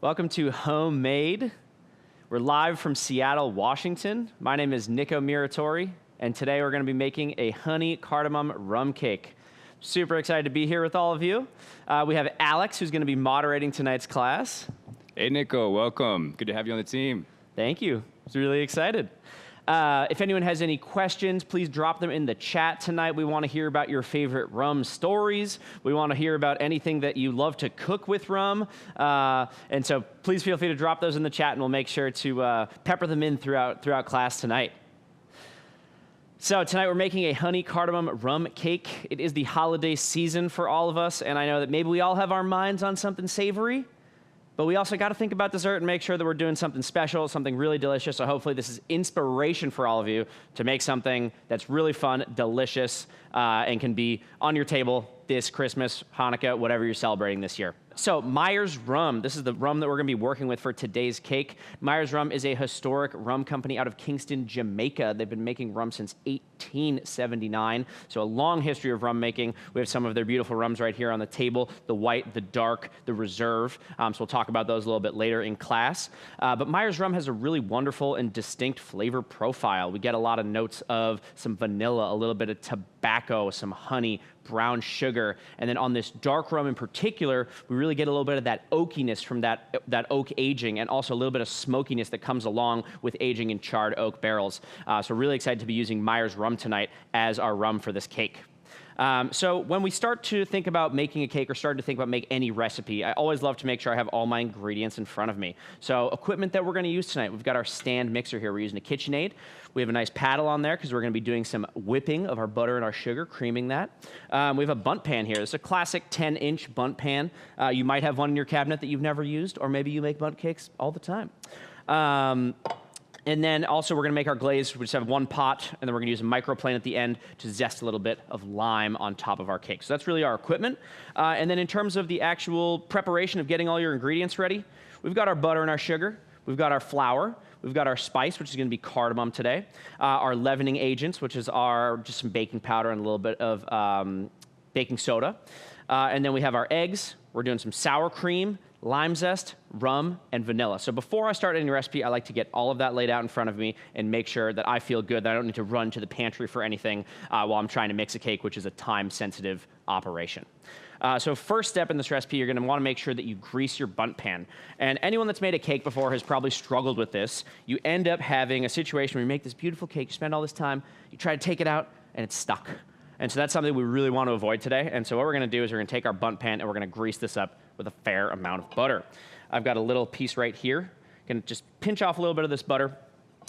Welcome to Homemade. We're live from Seattle, Washington. My name is Nico Muratori, and today we're going to be making a honey cardamom rum cake. Super excited to be here with all of you. We have Alex, who's going to be moderating tonight's class. Hey, Nico, welcome. Good to have you on the team. Thank you. I was really excited. If anyone has any questions, please drop them in the chat tonight. We want to hear about your favorite rum stories. We want to hear about anything that you love to cook with rum. And so please feel free to drop those in the chat, and we'll make sure to pepper them in throughout class tonight. So tonight we're making a honey cardamom rum cake. It is the holiday season for all of us, and I know that maybe we all have our minds on something savory, but we also got to think about dessert and make sure that we're doing something special, something really delicious. So hopefully this is inspiration for all of you to make something that's really fun, delicious, and can be on your table this Christmas, Hanukkah, whatever you're celebrating this year. So Myers Rum, this is the rum that we're going to be working with for today's cake. Myers Rum is a historic rum company out of Kingston, Jamaica. They've been making rum since 1879, so a long history of rum making. We have some of their beautiful rums right here on the table, the white, the dark, the reserve. So we'll talk about those a little bit later in class. But Myers Rum has a really wonderful and distinct flavor profile. We get a lot of notes of some vanilla, a little bit of tobacco, some honey, brown sugar, and then on this dark rum in particular, we really get a little bit of that oakiness from that oak aging, and also a little bit of smokiness that comes along with aging in charred oak barrels. So really excited to be using Myers Rum tonight as our rum for this cake. So when we start to think about making a cake or start to think about make any recipe, I always love to make sure I have all my ingredients in front of me. So equipment that we're going to use tonight, we've got our stand mixer here. We're using a KitchenAid. We have a nice paddle on there because we're going to be doing some whipping of our butter and our sugar, creaming that. We have a bundt pan here. It's a classic 10-inch bundt pan. You might have one in your cabinet that you've never used, or maybe you make bundt cakes all the time. And then also we're going to make our glaze. We just have one pot, and then we're going to use a microplane at the end to zest a little bit of lime on top of our cake. So that's really our equipment. And then in terms of the actual preparation of getting all your ingredients ready, we've got our butter and our sugar. We've got our flour. We've got our spice, which is going to be cardamom today. Our leavening agents, which is just some baking powder and a little bit of baking soda. And then we have our eggs. We're doing some sour cream, lime zest, rum, and vanilla. So before I start any recipe, I like to get all of that laid out in front of me and make sure that I feel good, that I don't need to run to the pantry for anything while I'm trying to mix a cake, which is a time-sensitive operation. So first step in this recipe, you're going to want to make sure that you grease your bundt pan. And anyone that's made a cake before has probably struggled with this. You end up having a situation where you make this beautiful cake, you spend all this time, you try to take it out, and it's stuck. And so that's something we really want to avoid today. And so what we're going to do is we're going to take our bundt pan and we're going to grease this up with a fair amount of butter. I've got a little piece right here. Going to just pinch off a little bit of this butter,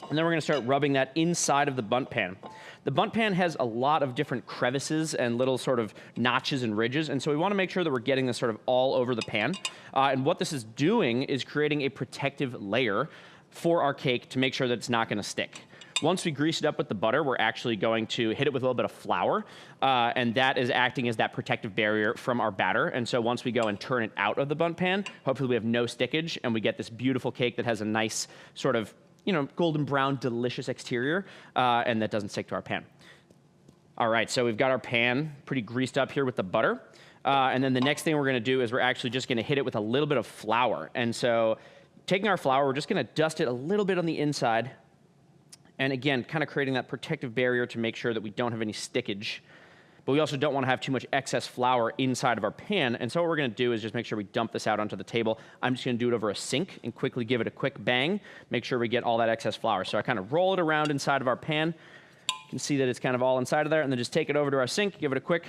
and then we're going to start rubbing that inside of the bundt pan. The bundt pan has a lot of different crevices and little sort of notches and ridges, and so we want to make sure that we're getting this sort of all over the pan. And what this is doing is creating a protective layer for our cake to make sure that it's not going to stick. Once we grease it up with the butter, we're actually going to hit it with a little bit of flour, and that is acting as that protective barrier from our batter. And so once we go and turn it out of the bundt pan, hopefully we have no stickage, and we get this beautiful cake that has a nice sort of, golden brown, delicious exterior, and that doesn't stick to our pan. All right, so we've got our pan pretty greased up here with the butter. And then the next thing we're going to do is we're actually just going to hit it with a little bit of flour. And so taking our flour, we're just going to dust it a little bit on the inside. And again, kind of creating that protective barrier to make sure that we don't have any stickage. But we also don't want to have too much excess flour inside of our pan. And so what we're going to do is just make sure we dump this out onto the table. I'm just going to do it over a sink and quickly give it a quick bang. Make sure we get all that excess flour. So I kind of roll it around inside of our pan. You can see that it's kind of all inside of there. And then just take it over to our sink, give it a quick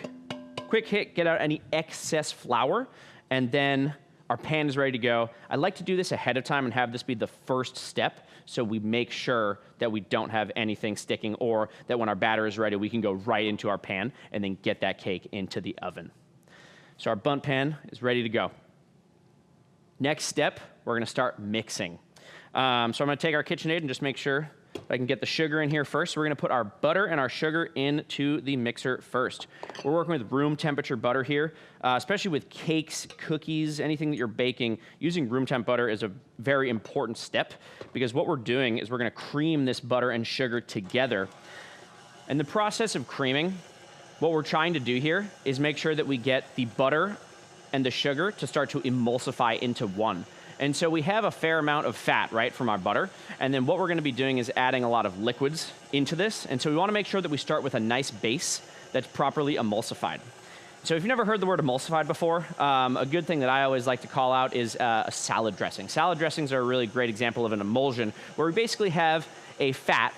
hit, get out any excess flour. And then our pan is ready to go. I like to do this ahead of time and have this be the first step, so we make sure that we don't have anything sticking, or that when our batter is ready, we can go right into our pan and then get that cake into the oven. So our bundt pan is ready to go. Next step, we're going to start mixing. So I'm going to take our KitchenAid and just make sure I can get the sugar in here first. So we're going to put our butter and our sugar into the mixer first. We're working with room temperature butter here, especially with cakes, cookies, anything that you're baking. Using room temp butter is a very important step, because what we're doing is we're going to cream this butter and sugar together. In the process of creaming, what we're trying to do here is make sure that we get the butter and the sugar to start to emulsify into one. And so we have a fair amount of fat, right, from our butter. And then what we're gonna be doing is adding a lot of liquids into this. And so we wanna make sure that we start with a nice base that's properly emulsified. So if you've never heard the word emulsified before, a good thing that I always like to call out is a salad dressing. Salad dressings are a really great example of an emulsion where we basically have a fat,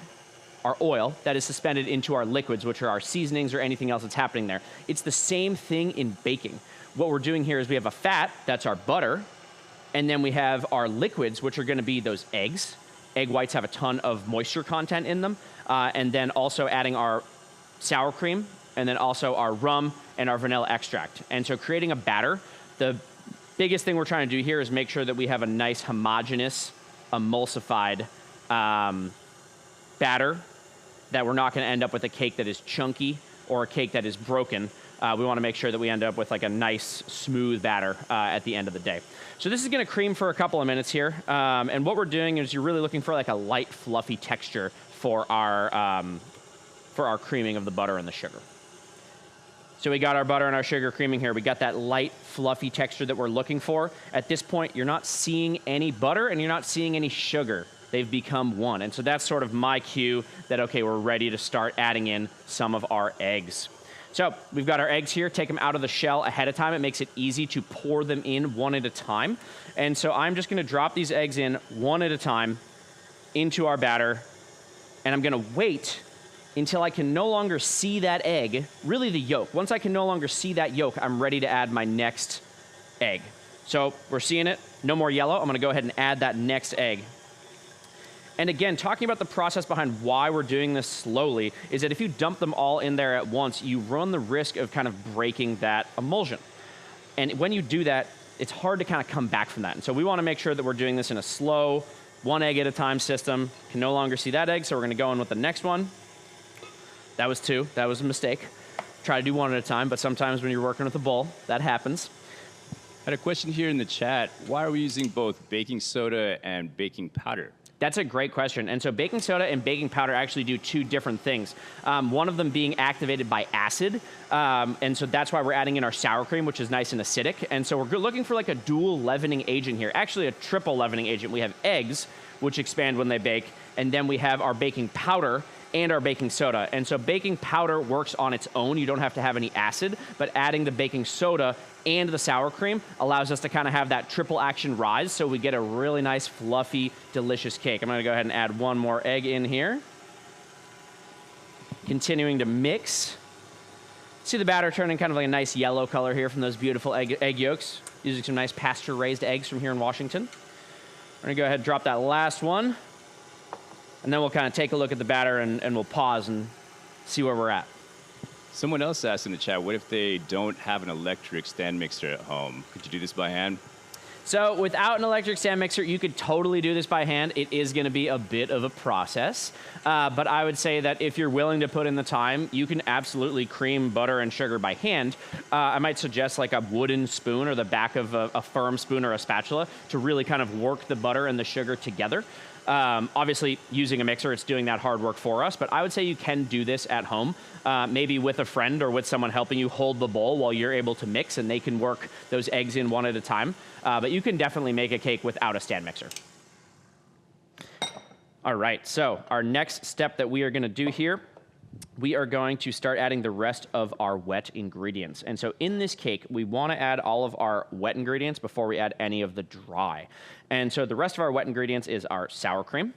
our oil, that is suspended into our liquids, which are our seasonings or anything else that's happening there. It's the same thing in baking. What we're doing here is we have a fat, that's our butter, and then we have our liquids, which are gonna be those eggs. Egg whites have a ton of moisture content in them, and then also adding our sour cream, and then also our rum and our vanilla extract. And so creating a batter, the biggest thing we're trying to do here is make sure that we have a nice homogeneous, emulsified batter, that we're not gonna end up with a cake that is chunky or a cake that is broken. We wanna make sure that we end up with like a nice, smooth batter at the end of the day. So this is gonna cream for a couple of minutes here. And what we're doing is you're really looking for like a light, fluffy texture for our creaming of the butter and the sugar. So we got our butter and our sugar creaming here. We got that light, fluffy texture that we're looking for. At this point, you're not seeing any butter and you're not seeing any sugar. They've become one. And so that's sort of my cue that, okay, we're ready to start adding in some of our eggs. So we've got our eggs here. Take them out of the shell ahead of time. It makes it easy to pour them in one at a time. And so I'm just gonna drop these eggs in one at a time into our batter. And I'm gonna wait until I can no longer see that egg, really the yolk. Once I can no longer see that yolk, I'm ready to add my next egg. So we're seeing it, no more yellow. I'm gonna go ahead and add that next egg. And again, talking about the process behind why we're doing this slowly is that if you dump them all in there at once, you run the risk of kind of breaking that emulsion. And when you do that, it's hard to kind of come back from that. And so we wanna make sure that we're doing this in a slow, one egg at a time system. Can no longer see that egg, so we're gonna go in with the next one. That was two. That was a mistake. Try to do one at a time, but sometimes when you're working with a bowl, that happens. I had a question here in the chat. Why are we using both baking soda and baking powder? That's a great question. And so baking soda and baking powder actually do two different things. One of them being activated by acid. And so that's why we're adding in our sour cream, which is nice and acidic. And so we're looking for like a dual leavening agent here. Actually a triple leavening agent. We have eggs, which expand when they bake. And then we have our baking powder and our baking soda. And so baking powder works on its own. You don't have to have any acid, but adding the baking soda and the sour cream allows us to kind of have that triple action rise, so we get a really nice, fluffy, delicious cake. I'm gonna go ahead and add one more egg in here. Continuing to mix. See the batter turning kind of like a nice yellow color here from those beautiful egg yolks, using some nice pasture-raised eggs from here in Washington. We're gonna go ahead and drop that last one. And then we'll kind of take a look at the batter and we'll pause and see where we're at. Someone else asked in the chat, what if they don't have an electric stand mixer at home? Could you do this by hand? So without an electric stand mixer, you could totally do this by hand. It is going to be a bit of a process. But I would say that if you're willing to put in the time, you can absolutely cream butter and sugar by hand. I might suggest like a wooden spoon or the back of a firm spoon or a spatula to really kind of work the butter and the sugar together. Obviously, using a mixer, it's doing that hard work for us, but I would say you can do this at home, maybe with a friend or with someone helping you hold the bowl while you're able to mix, and they can work those eggs in one at a time. But you can definitely make a cake without a stand mixer. All right, so our next step that we are gonna do here, we are going to start adding the rest of our wet ingredients. And so in this cake, we wanna add all of our wet ingredients before we add any of the dry. And so the rest of our wet ingredients is our sour cream.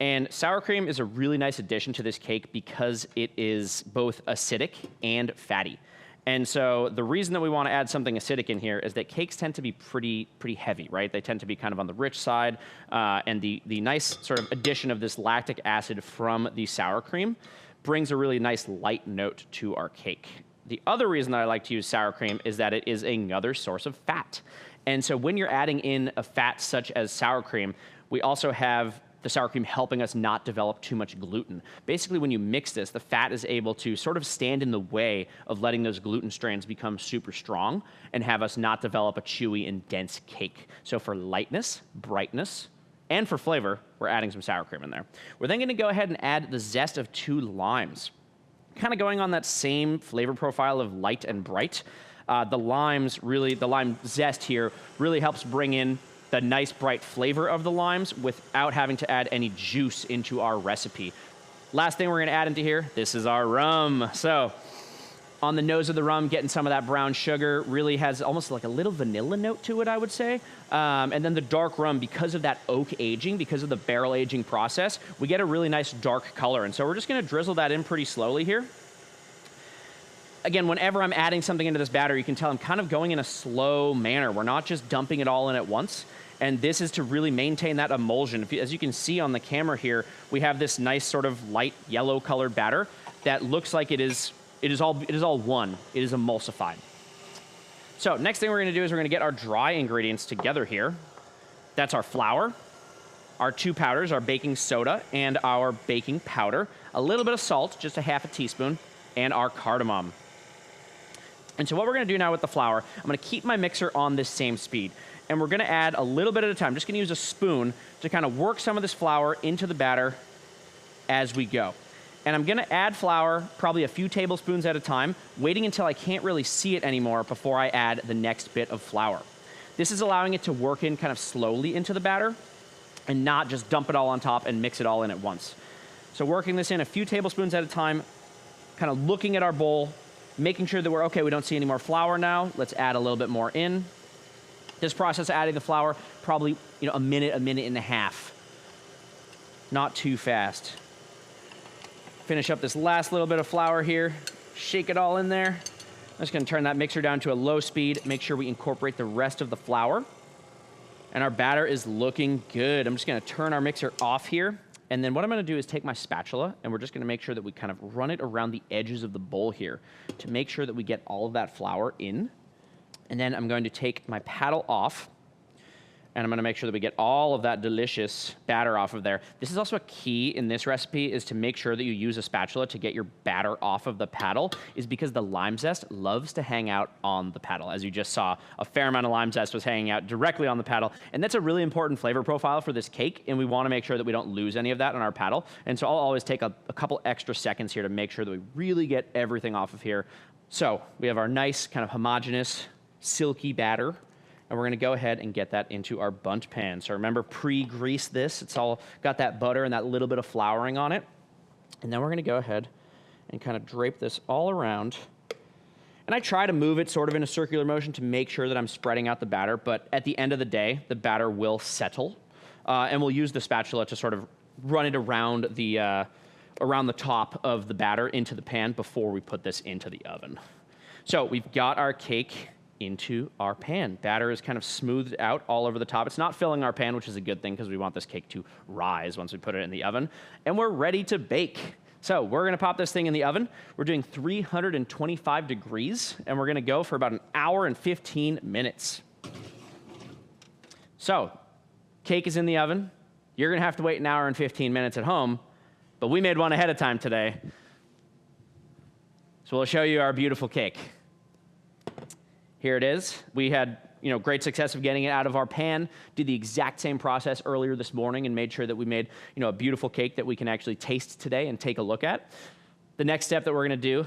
And sour cream is a really nice addition to this cake because it is both acidic and fatty. And so the reason that we want to add something acidic in here is that cakes tend to be pretty heavy, right? They tend to be kind of on the rich side. And the nice sort of addition of this lactic acid from the sour cream brings a really nice light note to our cake. The other reason that I like to use sour cream is that it is another source of fat. And so when you're adding in a fat such as sour cream, we also have the sour cream helping us not develop too much gluten. Basically, when you mix this, the fat is able to sort of stand in the way of letting those gluten strands become super strong and have us not develop a chewy and dense cake. So for lightness, brightness, and for flavor, we're adding some sour cream in there. We're then gonna go ahead and add the zest of 2 limes. Kind of going on that same flavor profile of light and bright. The lime zest here really helps bring in the nice bright flavor of the limes without having to add any juice into our recipe. Last thing we're gonna add into here, this is our rum. So on the nose of the rum, getting some of that brown sugar, really has almost like a little vanilla note to it, I would say. And then the dark rum, because of that oak aging, because of the barrel aging process, we get a really nice dark color. And so we're just gonna drizzle that in pretty slowly here. Again, whenever I'm adding something into this batter, you can tell I'm kind of going in a slow manner. We're not just dumping it all in at once. And this is to really maintain that emulsion. As you can see on the camera here, we have this nice sort of light yellow colored batter that looks like it is all one. It is emulsified. So next thing we're gonna do is we're gonna get our dry ingredients together here. That's our flour, our 2 powders, our baking soda, and our baking powder, a little bit of salt, just a half a teaspoon, and our cardamom. And so what we're gonna do now with the flour, I'm gonna keep my mixer on this same speed. And we're gonna add a little bit at a time. Just gonna use a spoon to kind of work some of this flour into the batter as we go. And I'm gonna add flour probably a few tablespoons at a time, waiting until I can't really see it anymore before I add the next bit of flour. This is allowing it to work in kind of slowly into the batter and not just dump it all on top and mix it all in at once. So working this in a few tablespoons at a time, kind of looking at our bowl, making sure that we're okay, we don't see any more flour now. Let's add a little bit more in. This process of adding the flour, probably a minute and a half. Not too fast. Finish up this last little bit of flour here. Shake it all in there. I'm just gonna turn that mixer down to a low speed, make sure we incorporate the rest of the flour. And our batter is looking good. I'm just gonna turn our mixer off here. And then what I'm gonna do is take my spatula and we're just gonna make sure that we kind of run it around the edges of the bowl here to make sure that we get all of that flour in. And then I'm going to take my paddle off and I'm gonna make sure that we get all of that delicious batter off of there. This is also a key in this recipe, is to make sure that you use a spatula to get your batter off of the paddle, is because the lime zest loves to hang out on the paddle. As you just saw, a fair amount of lime zest was hanging out directly on the paddle, and that's a really important flavor profile for this cake, and we wanna make sure that we don't lose any of that on our paddle. And so I'll always take a couple extra seconds here to make sure that we really get everything off of here. So we have our nice kind of homogeneous, silky batter. And we're gonna go ahead and get that into our bundt pan. So remember, pre-grease this. It's all got that butter and that little bit of flouring on it. And then we're gonna go ahead and kind of drape this all around. And I try to move it sort of in a circular motion to make sure that I'm spreading out the batter, but at the end of the day, the batter will settle. And we'll use the spatula to sort of run it around the top of the batter into the pan before we put this into the oven. So we've got our cake into our pan. Batter is kind of smoothed out all over the top. It's not filling our pan, which is a good thing because we want this cake to rise once we put it in the oven. And we're ready to bake. So we're gonna pop this thing in the oven. We're doing 325 degrees, and we're gonna go for about 1 hour and 15 minutes. So, cake is in the oven. You're gonna have to wait 1 hour and 15 minutes at home, but we made one ahead of time today. So we'll show you our beautiful cake. Here it is. We had great success of getting it out of our pan. Did the exact same process earlier this morning and made sure that we made a beautiful cake that we can actually taste today and take a look at. The next step that we're gonna do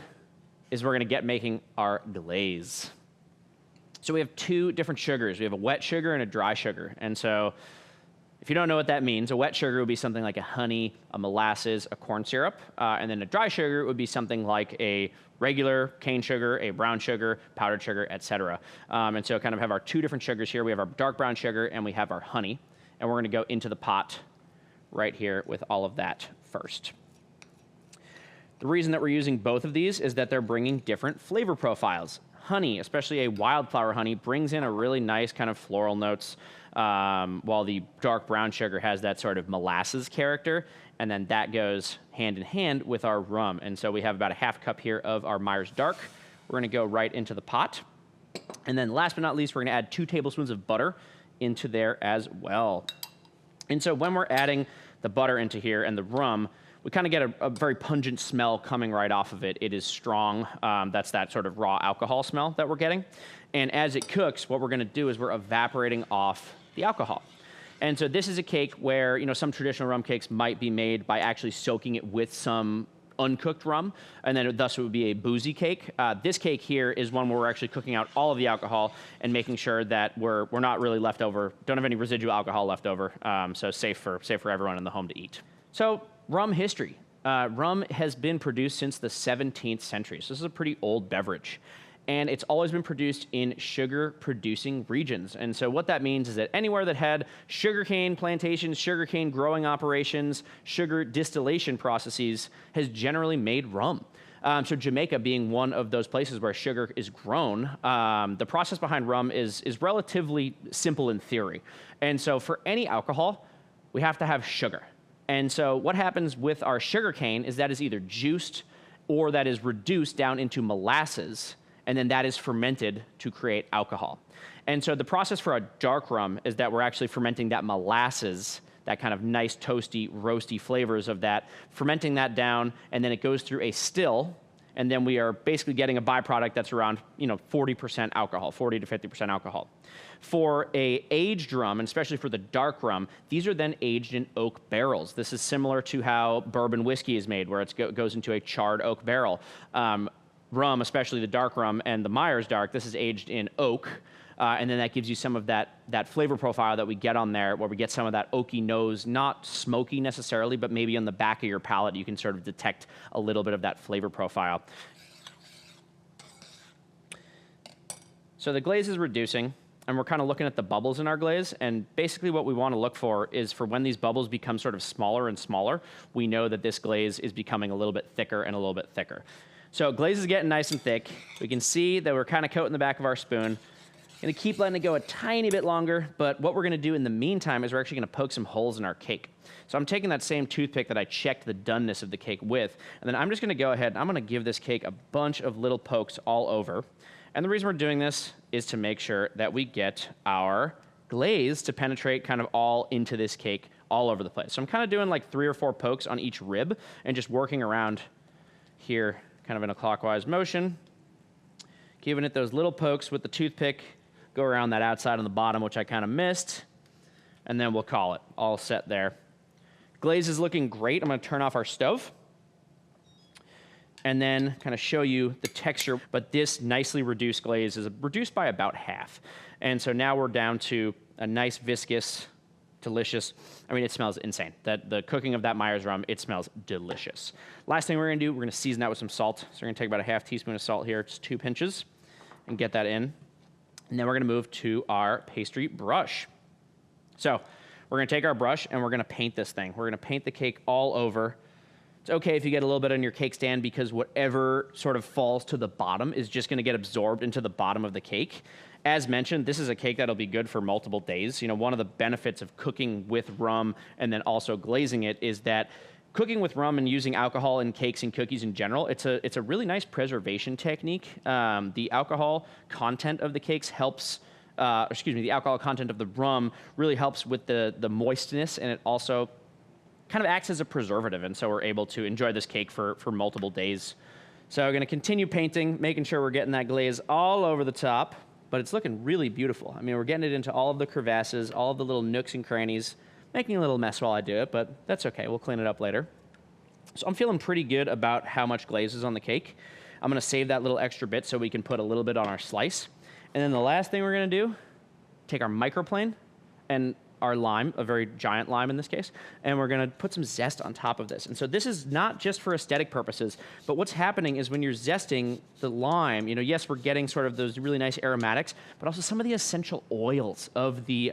is we're gonna get making our glaze. So we have 2 different sugars. We have a wet sugar and a dry sugar. And so if you don't know what that means, a wet sugar would be something like a honey, a molasses, a corn syrup. And then a dry sugar would be something like a regular cane sugar, a brown sugar, powdered sugar, etc. And so kind of have our 2 different sugars here. We have our dark brown sugar and we have our honey. And we're gonna go into the pot right here with all of that first. The reason that we're using both of these is that they're bringing different flavor profiles. Honey, especially a wildflower honey, brings in a really nice kind of floral notes, while the dark brown sugar has that sort of molasses character, and then that goes hand in hand with our rum. And so we have about a half cup here of our Myers Dark. We're gonna go right into the pot. And then last but not least, we're gonna add 2 tablespoons of butter into there as well. And so when we're adding the butter into here and the rum, we kind of get a very pungent smell coming right off of it. It is strong. That's that sort of raw alcohol smell that we're getting. And as it cooks, what we're gonna do is we're evaporating off the alcohol. And so this is a cake where some traditional rum cakes might be made by actually soaking it with some uncooked rum, and then thus it would be a boozy cake. This cake here is one where we're actually cooking out all of the alcohol and making sure that we're not really left over, don't have any residual alcohol left over, so safe for everyone in the home to eat. So rum history. Rum has been produced since the 17th century, so this is a pretty old beverage. And it's always been produced in sugar-producing regions. And so what that means is that anywhere that had sugarcane plantations, sugarcane growing operations, sugar distillation processes has generally made rum. So Jamaica being one of those places where sugar is grown, the process behind rum is relatively simple in theory. And so for any alcohol, we have to have sugar. And so what happens with our sugarcane is that is either juiced or that is reduced down into molasses, and then that is fermented to create alcohol. And so the process for a dark rum is that we're actually fermenting that molasses, that kind of nice toasty, roasty flavors of that, fermenting that down, and then it goes through a still, and then we are basically getting a byproduct that's around 40% alcohol, 40 to 50% alcohol. For a aged rum, and especially for the dark rum, these are then aged in oak barrels. This is similar to how bourbon whiskey is made, where it goes into a charred oak barrel. Rum, especially the dark rum and the Myers Dark, this is aged in oak, and then that gives you some of that flavor profile that we get on there, where we get some of that oaky nose, not smoky necessarily, but maybe on the back of your palate you can sort of detect a little bit of that flavor profile. So the glaze is reducing, and we're kind of looking at the bubbles in our glaze, and basically what we want to look for is for when these bubbles become sort of smaller and smaller, we know that this glaze is becoming a little bit thicker and a little bit thicker. So glaze is getting nice and thick. We can see that we're kind of coating the back of our spoon. Gonna keep letting it go a tiny bit longer, but what we're gonna do in the meantime is we're actually gonna poke some holes in our cake. So I'm taking that same toothpick that I checked the doneness of the cake with, and then I'm just gonna go ahead and I'm gonna give this cake a bunch of little pokes all over. And the reason we're doing this is to make sure that we get our glaze to penetrate kind of all into this cake all over the place. So I'm kind of doing like 3 or 4 pokes on each rib and just working around here kind of in a clockwise motion, giving it those little pokes with the toothpick, go around that outside on the bottom, which I kind of missed, and then we'll call it all set there. Glaze is looking great. I'm going to turn off our stove and then kind of show you the texture, but this nicely reduced glaze is reduced by about half. And so now we're down to a nice viscous, delicious. I mean, it smells insane. The cooking of that Myers rum, it smells delicious. Last thing we're gonna do, we're gonna season that with some salt. So we're gonna take about a half teaspoon of salt here, just 2 pinches, and get that in. And then we're gonna move to our pastry brush. So we're gonna take our brush and we're gonna paint this thing. We're gonna paint the cake all over. It's okay if you get a little bit on your cake stand because whatever sort of falls to the bottom is just gonna get absorbed into the bottom of the cake. As mentioned, this is a cake that'll be good for multiple days. One of the benefits of cooking with rum and then also glazing it is that cooking with rum and using alcohol in cakes and cookies in general, it's a really nice preservation technique. The alcohol content of the cakes helps, the alcohol content of the rum really helps with the moistness, and it also kind of acts as a preservative, and so we're able to enjoy this cake for multiple days. So we're gonna continue painting, making sure we're getting that glaze all over the top. But it's looking really beautiful. I mean, we're getting it into all of the crevasses, all of the little nooks and crannies, making a little mess while I do it, but that's okay. We'll clean it up later. So I'm feeling pretty good about how much glaze is on the cake. I'm gonna save that little extra bit so we can put a little bit on our slice. And then the last thing we're gonna do, take our microplane and our lime, a very giant lime in this case, and we're gonna put some zest on top of this. And so this is not just for aesthetic purposes, but what's happening is when you're zesting the lime, yes, we're getting sort of those really nice aromatics, but also some of the essential oils of the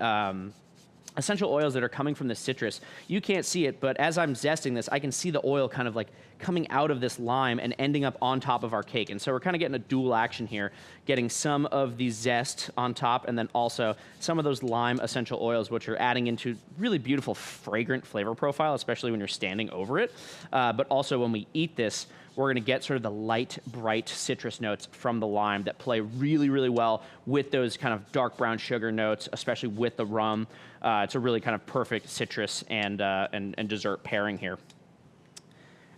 essential oils that are coming from the citrus. You can't see it, but as I'm zesting this, I can see the oil kind of like coming out of this lime and ending up on top of our cake. And so we're kind of getting a dual action here, getting some of the zest on top and then also some of those lime essential oils, which are adding into really beautiful, fragrant flavor profile, especially when you're standing over it. But also when we eat this, we're gonna get sort of the light, bright citrus notes from the lime that play really, really well with those kind of dark brown sugar notes, especially with the rum. It's a really kind of perfect citrus and dessert pairing here.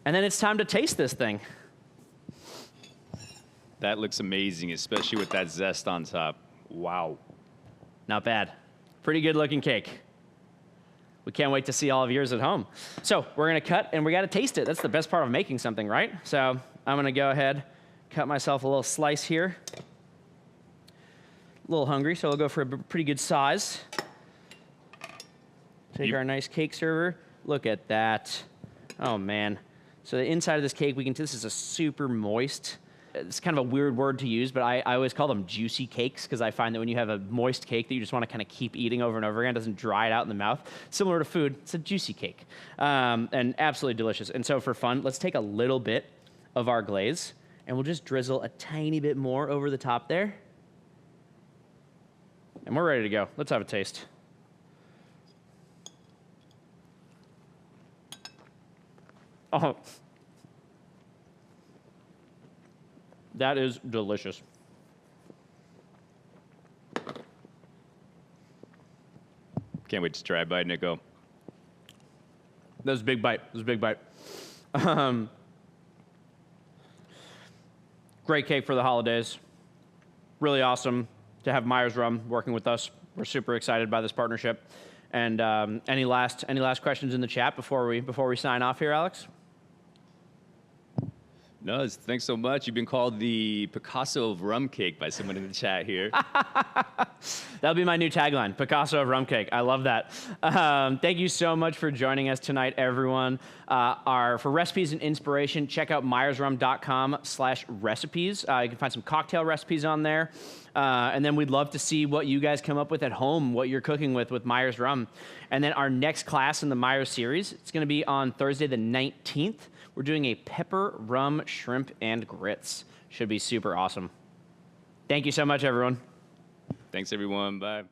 And then it's time to taste this thing. That looks amazing, especially with that zest on top. Wow. Not bad. Pretty good looking cake. We can't wait to see all of yours at home. So we're gonna cut and we gotta taste it. That's the best part of making something, right? So I'm gonna go ahead, cut myself a little slice here. A little hungry, so I'll go for a pretty good size. Take our nice cake server. Look at that. Oh man. So the inside of this cake, this is a super moist. It's kind of a weird word to use, but I always call them juicy cakes because I find that when you have a moist cake that you just want to kind of keep eating over and over again, it doesn't dry it out in the mouth. Similar to food, it's a juicy cake. And absolutely delicious. And so for fun, let's take a little bit of our glaze and we'll just drizzle a tiny bit more over the top there. And we're ready to go. Let's have a taste. Oh. That is delicious. Can't wait to try a bite, Nico. That was a big bite. That was a big bite. Great cake for the holidays. Really awesome to have Myers Rum working with us. We're super excited by this partnership. And any last questions in the chat before we sign off here, Alex? No, thanks so much. You've been called the Picasso of rum cake by someone in the chat here. That'll be my new tagline, Picasso of rum cake. I love that. Thank you so much for joining us tonight, everyone. For recipes and inspiration, check out myersrum.com/recipes. You can find some cocktail recipes on there. And then we'd love to see what you guys come up with at home, what you're cooking with Myers Rum. And then our next class in the Myers series, it's going to be on Thursday the 19th. We're doing a pepper, rum, shrimp, and grits. Should be super awesome. Thank you so much, everyone. Thanks, everyone. Bye.